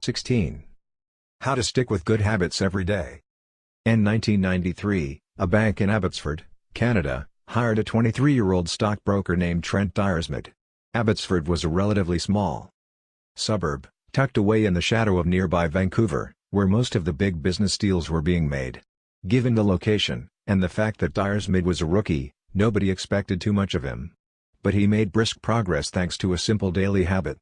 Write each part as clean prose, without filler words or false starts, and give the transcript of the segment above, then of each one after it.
16. How to stick with good habits every day. In 1993, a bank in Abbotsford, Canada, hired a 23-year-old stockbroker named Trent Dyersmith. Abbotsford was a relatively small suburb, tucked away in the shadow of nearby Vancouver, where most of the big business deals were being made. Given the location, and the fact that Dyersmith was a rookie, nobody expected too much of him. But he made brisk progress thanks to a simple daily habit.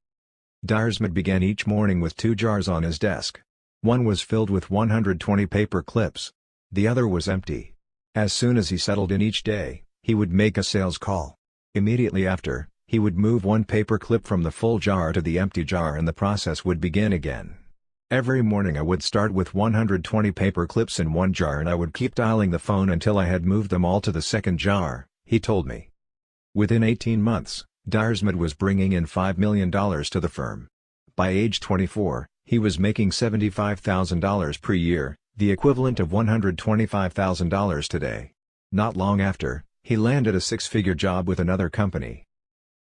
Dyersmith began each morning with 2 jars on his desk. One was filled with 120 paper clips. The other was empty. As soon as he settled in each day, he would make a sales call. Immediately after, he would move one paper clip from the full jar to the empty jar and the process would begin again. Every morning I would start with 120 paper clips in one jar and I would keep dialing the phone until I had moved them all to the second jar, he told me. Within 18 months, Dyersmith was bringing in $5 million to the firm. By age 24, he was making $75,000 per year, the equivalent of $125,000 today. Not long after, he landed a 6-figure job with another company.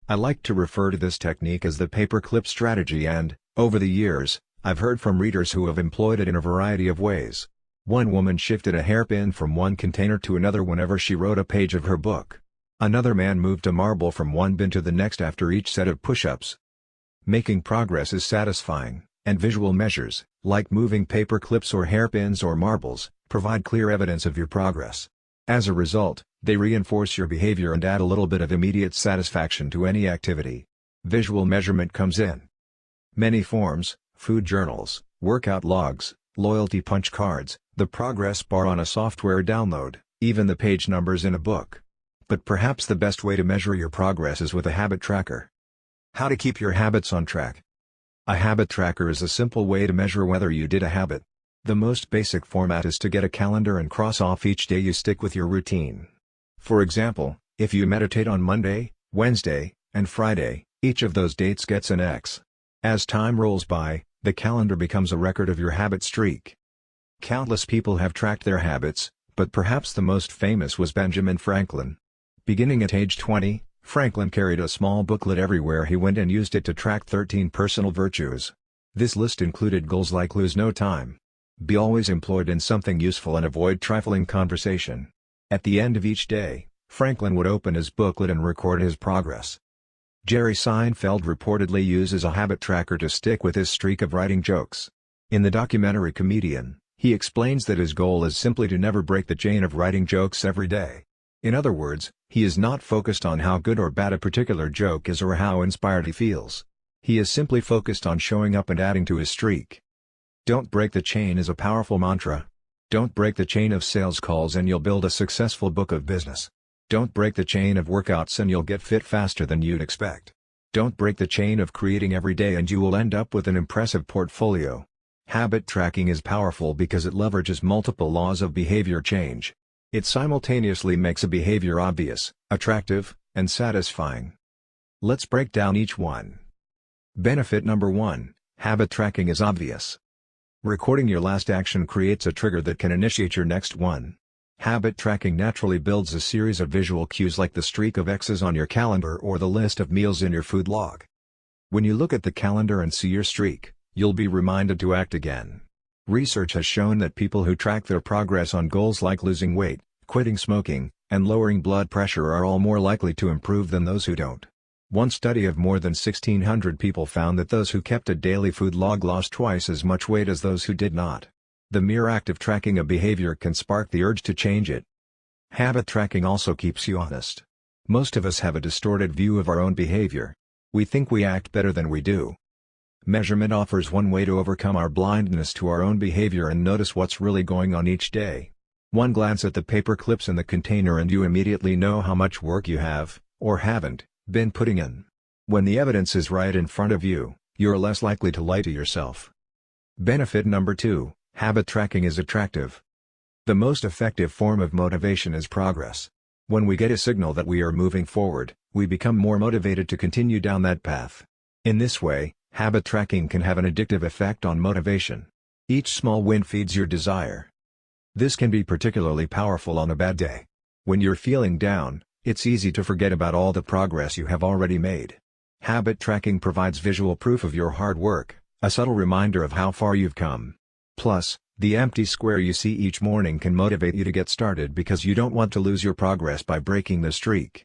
I like to refer to this technique as the paperclip strategy and, over the years, I've heard from readers who have employed it in a variety of ways. One woman shifted a hairpin from one container to another whenever she wrote a page of her book. Another man moved a marble from one bin to the next after each set of push-ups. Making progress is satisfying, and visual measures, like moving paper clips or hairpins or marbles, provide clear evidence of your progress. As a result, they reinforce your behavior and add a little bit of immediate satisfaction to any activity. Visual measurement comes in many forms: food journals, workout logs, loyalty punch cards, the progress bar on a software download, even the page numbers in a book. But perhaps the best way to measure your progress is with a habit tracker. How to keep your habits on track. A habit tracker is a simple way to measure whether you did a habit. The most basic format is to get a calendar and cross off each day you stick with your routine. For example, if you meditate on Monday, Wednesday, and Friday, each of those dates gets an X. As time rolls by, the calendar becomes a record of your habit streak. Countless people have tracked their habits, but perhaps the most famous was Benjamin Franklin. Beginning at age 20, Franklin carried a small booklet everywhere he went and used it to track 13 personal virtues. This list included goals like lose no time, be always employed in something useful and avoid trifling conversation. At the end of each day, Franklin would open his booklet and record his progress. Jerry Seinfeld reportedly uses a habit tracker to stick with his streak of writing jokes. In the documentary Comedian, he explains that his goal is simply to never break the chain of writing jokes every day. In other words, he is not focused on how good or bad a particular joke is or how inspired he feels. He is simply focused on showing up and adding to his streak. Don't break the chain is a powerful mantra. Don't break the chain of sales calls and you'll build a successful book of business. Don't break the chain of workouts and you'll get fit faster than you'd expect. Don't break the chain of creating every day and you will end up with an impressive portfolio. Habit tracking is powerful because it leverages multiple laws of behavior change. It simultaneously makes a behavior obvious, attractive, and satisfying. Let's break down each one. Benefit number 1, habit tracking is obvious. Recording your last action creates a trigger that can initiate your next one. Habit tracking naturally builds a series of visual cues like the streak of X's on your calendar or the list of meals in your food log. When you look at the calendar and see your streak, you'll be reminded to act again. Research has shown that people who track their progress on goals like losing weight, quitting smoking, and lowering blood pressure are all more likely to improve than those who don't. One study of more than 1,600 people found that those who kept a daily food log lost twice as much weight as those who did not. The mere act of tracking a behavior can spark the urge to change it. Habit tracking also keeps you honest. Most of us have a distorted view of our own behavior. We think we act better than we do. Measurement offers one way to overcome our blindness to our own behavior and notice what's really going on each day. One glance at the paper clips in the container and you immediately know how much work you have, or haven't, been putting in. When the evidence is right in front of you, you're less likely to lie to yourself. Benefit number 2, habit tracking is attractive. The most effective form of motivation is progress. When we get a signal that we are moving forward, we become more motivated to continue down that path. In this way, habit tracking can have an addictive effect on motivation. Each small win feeds your desire. This can be particularly powerful on a bad day. When you're feeling down, it's easy to forget about all the progress you have already made. Habit tracking provides visual proof of your hard work, a subtle reminder of how far you've come. Plus, the empty square you see each morning can motivate you to get started because you don't want to lose your progress by breaking the streak.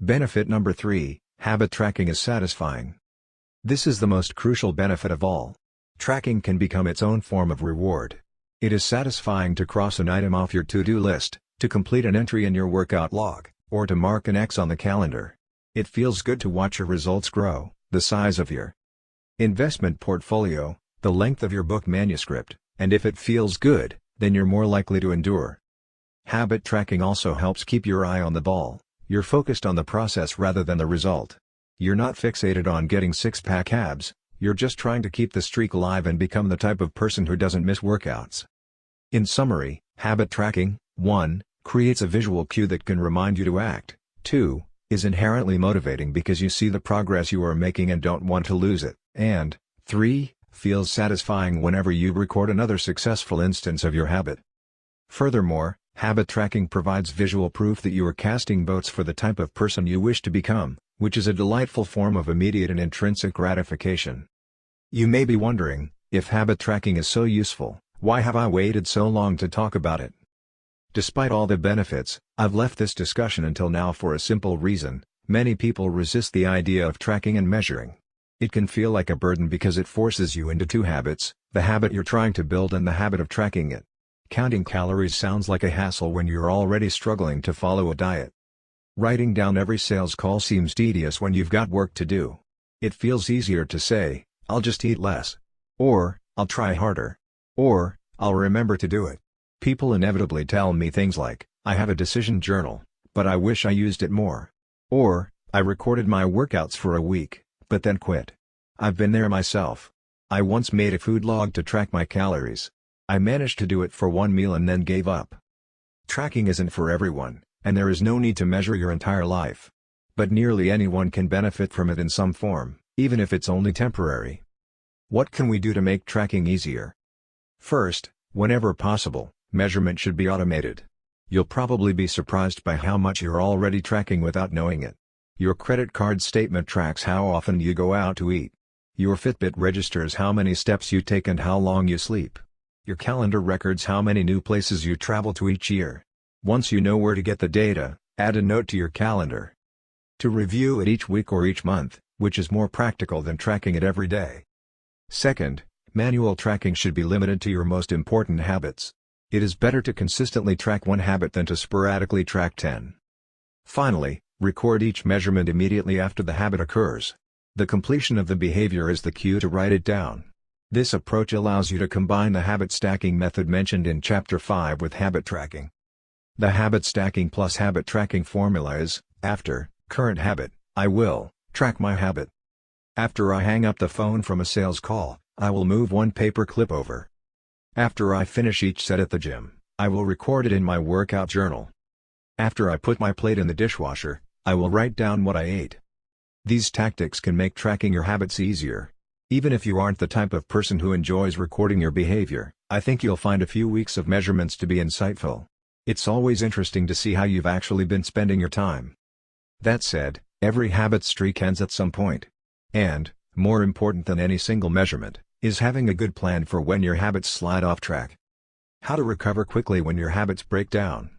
Benefit number 3, habit tracking is satisfying. This is the most crucial benefit of all. Tracking can become its own form of reward. It is satisfying to cross an item off your to-do list, to complete an entry in your workout log, or to mark an X on the calendar. It feels good to watch your results grow, the size of your investment portfolio, the length of your book manuscript, and if it feels good, then you're more likely to endure. Habit tracking also helps keep your eye on the ball. You're focused on the process rather than the result. You're not fixated on getting six-pack abs, you're just trying to keep the streak alive and become the type of person who doesn't miss workouts. In summary, habit tracking, 1, creates a visual cue that can remind you to act, 2, is inherently motivating because you see the progress you are making and don't want to lose it, and 3, feels satisfying whenever you record another successful instance of your habit. Furthermore, habit tracking provides visual proof that you are casting votes for the type of person you wish to become, which is a delightful form of immediate and intrinsic gratification. You may be wondering, if habit tracking is so useful, why have I waited so long to talk about it? Despite all the benefits, I've left this discussion until now for a simple reason: many people resist the idea of tracking and measuring. It can feel like a burden because it forces you into two habits, the habit you're trying to build and the habit of tracking it. Counting calories sounds like a hassle when you're already struggling to follow a diet. Writing down every sales call seems tedious when you've got work to do. It feels easier to say, "I'll just eat less," or "I'll try harder," or "I'll remember to do it." People inevitably tell me things like, "I have a decision journal, but I wish I used it more," or "I recorded my workouts for a week, but then quit." I've been there myself. I once made a food log to track my calories. I managed to do it for one meal and then gave up. Tracking isn't for everyone, and there is no need to measure your entire life. But nearly anyone can benefit from it in some form, even if it's only temporary. What can we do to make tracking easier? First, whenever possible, measurement should be automated. You'll probably be surprised by how much you're already tracking without knowing it. Your credit card statement tracks how often you go out to eat. Your Fitbit registers how many steps you take and how long you sleep. Your calendar records how many new places you travel to each year. Once you know where to get the data, add a note to your calendar to review it each week or each month, which is more practical than tracking it every day. Second, manual tracking should be limited to your most important habits. It is better to consistently track one habit than to sporadically track 10. Finally, record each measurement immediately after the habit occurs. The completion of the behavior is the cue to write it down. This approach allows you to combine the habit stacking method mentioned in Chapter 5 with habit tracking. The habit stacking plus habit tracking formula is: after current habit, I will track my habit. After I hang up the phone from a sales call, I will move one paper clip over. After I finish each set at the gym, I will record it in my workout journal. After I put my plate in the dishwasher, I will write down what I ate. These tactics can make tracking your habits easier. Even if you aren't the type of person who enjoys recording your behavior, I think you'll find a few weeks of measurements to be insightful. It's always interesting to see how you've actually been spending your time. That said, every habit streak ends at some point. And, more important than any single measurement, is having a good plan for when your habits slide off track. How to recover quickly when your habits break down.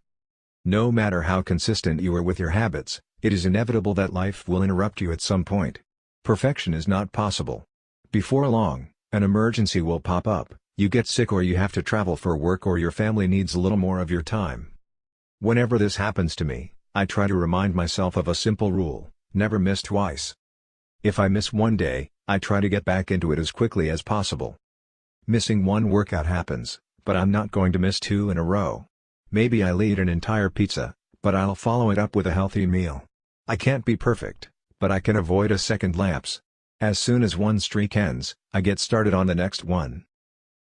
No matter how consistent you are with your habits, it is inevitable that life will interrupt you at some point. Perfection is not possible. Before long, an emergency will pop up, you get sick or you have to travel for work or your family needs a little more of your time. Whenever this happens to me, I try to remind myself of a simple rule: never miss twice. If I miss one day, I try to get back into it as quickly as possible. Missing one workout happens, but I'm not going to miss 2 in a row. Maybe I'll eat an entire pizza, but I'll follow it up with a healthy meal. I can't be perfect, but I can avoid a second lapse. As soon as one streak ends, I get started on the next one.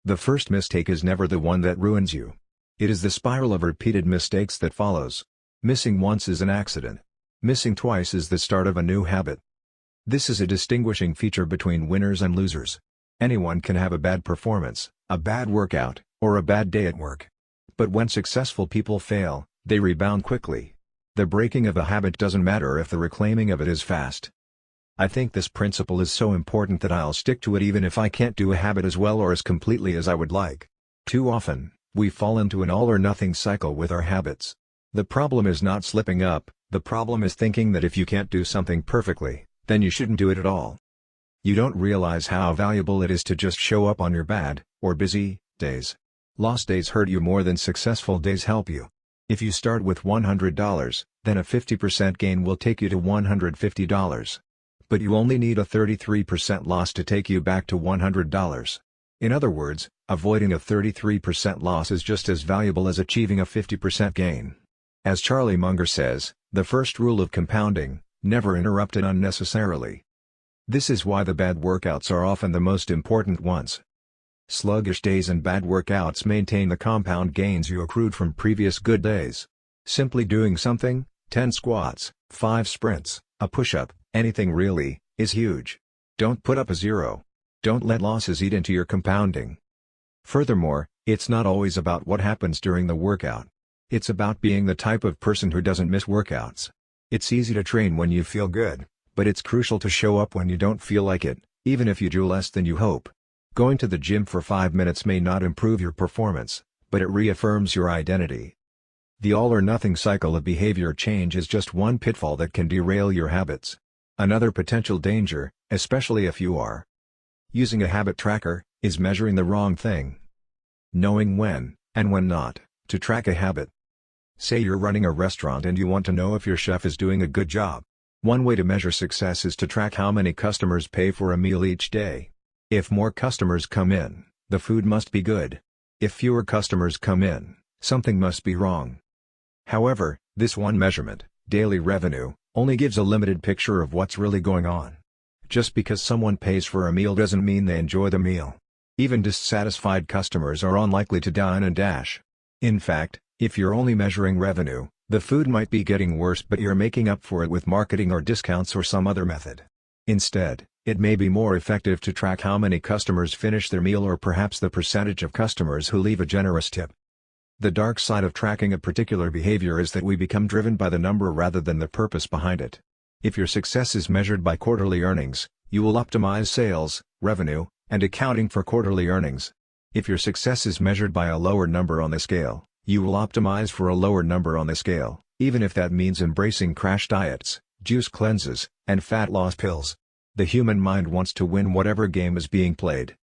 The first mistake is never the one that ruins you. It is the spiral of repeated mistakes that follows. Missing once is an accident. Missing twice is the start of a new habit. This is a distinguishing feature between winners and losers. Anyone can have a bad performance, a bad workout, or a bad day at work. But when successful people fail, they rebound quickly. The breaking of a habit doesn't matter if the reclaiming of it is fast. I think this principle is so important that I'll stick to it even if I can't do a habit as well or as completely as I would like. Too often, we fall into an all-or-nothing cycle with our habits. The problem is not slipping up, the problem is thinking that if you can't do something perfectly, then you shouldn't do it at all. You don't realize how valuable it is to just show up on your bad, or busy, days. Lost days hurt you more than successful days help you. If you start with $100, then a 50% gain will take you to $150. But you only need a 33% loss to take you back to $100. In other words, avoiding a 33% loss is just as valuable as achieving a 50% gain. As Charlie Munger says, the first rule of compounding: never interrupt it unnecessarily. This is why the bad workouts are often the most important ones. Sluggish days and bad workouts maintain the compound gains you accrued from previous good days. Simply doing something, 10 squats, 5 sprints, a push-up, anything really, is huge. Don't put up a zero. Don't let losses eat into your compounding. Furthermore, it's not always about what happens during the workout. It's about being the type of person who doesn't miss workouts. It's easy to train when you feel good, but it's crucial to show up when you don't feel like it, even if you do less than you hope. Going to the gym for 5 minutes may not improve your performance, but it reaffirms your identity. The all-or-nothing cycle of behavior change is just one pitfall that can derail your habits. Another potential danger, especially if you are using a habit tracker, is measuring the wrong thing. Knowing when, and when not, to track a habit. Say you're running a restaurant and you want to know if your chef is doing a good job. One way to measure success is to track how many customers pay for a meal each day. If more customers come in, the food must be good. If fewer customers come in, something must be wrong. However, this one measurement, daily revenue, only gives a limited picture of what's really going on. Just because someone pays for a meal doesn't mean they enjoy the meal. Even dissatisfied customers are unlikely to dine and dash. In fact, if you're only measuring revenue, the food might be getting worse but you're making up for it with marketing or discounts or some other method. Instead, it may be more effective to track how many customers finish their meal or perhaps the percentage of customers who leave a generous tip. The dark side of tracking a particular behavior is that we become driven by the number rather than the purpose behind it. If your success is measured by quarterly earnings, you will optimize sales, revenue, and accounting for quarterly earnings. If your success is measured by a lower number on the scale, you will optimize for a lower number on the scale, even if that means embracing crash diets, juice cleanses, and fat loss pills. The human mind wants to win whatever game is being played.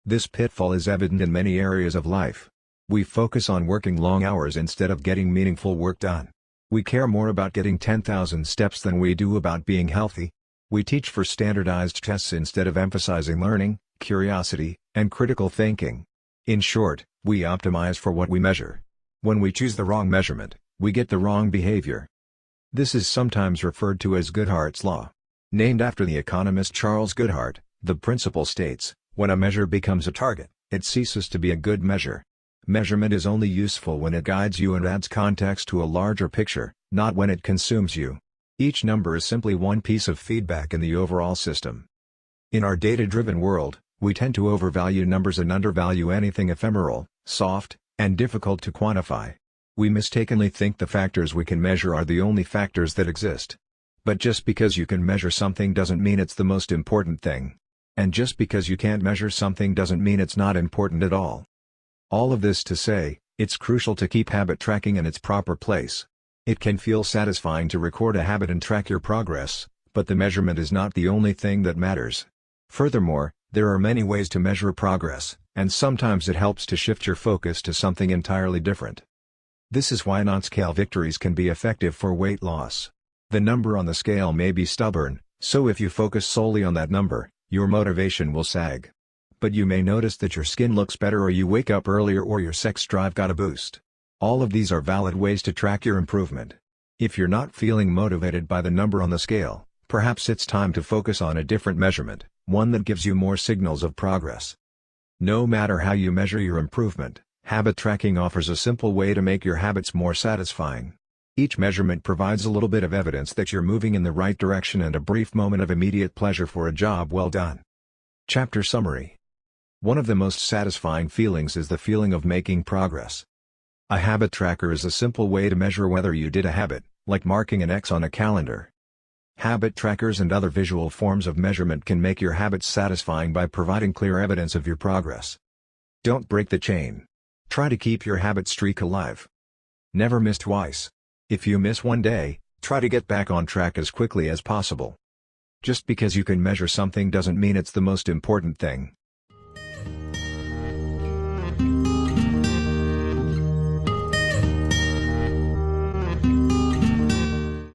This pitfall is evident in many areas of life. We focus on working long hours instead of getting meaningful work done. We care more about getting 10,000 steps than we do about being healthy. We teach for standardized tests instead of emphasizing learning, curiosity, and critical thinking. In short, we optimize for what we measure. When we choose the wrong measurement, we get the wrong behavior. This is sometimes referred to as Goodhart's law. Named after the economist Charles Goodhart, the principle states, when a measure becomes a target, it ceases to be a good measure. Measurement is only useful when it guides you and adds context to a larger picture, not when it consumes you. Each number is simply one piece of feedback in the overall system. In our data-driven world, we tend to overvalue numbers and undervalue anything ephemeral, soft, and difficult to quantify. We mistakenly think the factors we can measure are the only factors that exist. But just because you can measure something doesn't mean it's the most important thing. And just because you can't measure something doesn't mean it's not important at all. All of this to say, it's crucial to keep habit tracking in its proper place. It can feel satisfying to record a habit and track your progress, but the measurement is not the only thing that matters. Furthermore, there are many ways to measure progress, and sometimes it helps to shift your focus to something entirely different. This is why non-scale victories can be effective for weight loss. The number on the scale may be stubborn, so if you focus solely on that number, your motivation will sag. But you may notice that your skin looks better or you wake up earlier or your sex drive got a boost. All of these are valid ways to track your improvement. If you're not feeling motivated by the number on the scale, perhaps it's time to focus on a different measurement, one that gives you more signals of progress. No matter how you measure your improvement, habit tracking offers a simple way to make your habits more satisfying. Each measurement provides a little bit of evidence that you're moving in the right direction and a brief moment of immediate pleasure for a job well done. Chapter Summary. One of the most satisfying feelings is the feeling of making progress. A habit tracker is a simple way to measure whether you did a habit, like marking an X on a calendar. Habit trackers and other visual forms of measurement can make your habits satisfying by providing clear evidence of your progress. Don't break the chain. Try to keep your habit streak alive. Never miss twice. If you miss one day, try to get back on track as quickly as possible. Just because you can measure something doesn't mean it's the most important thing.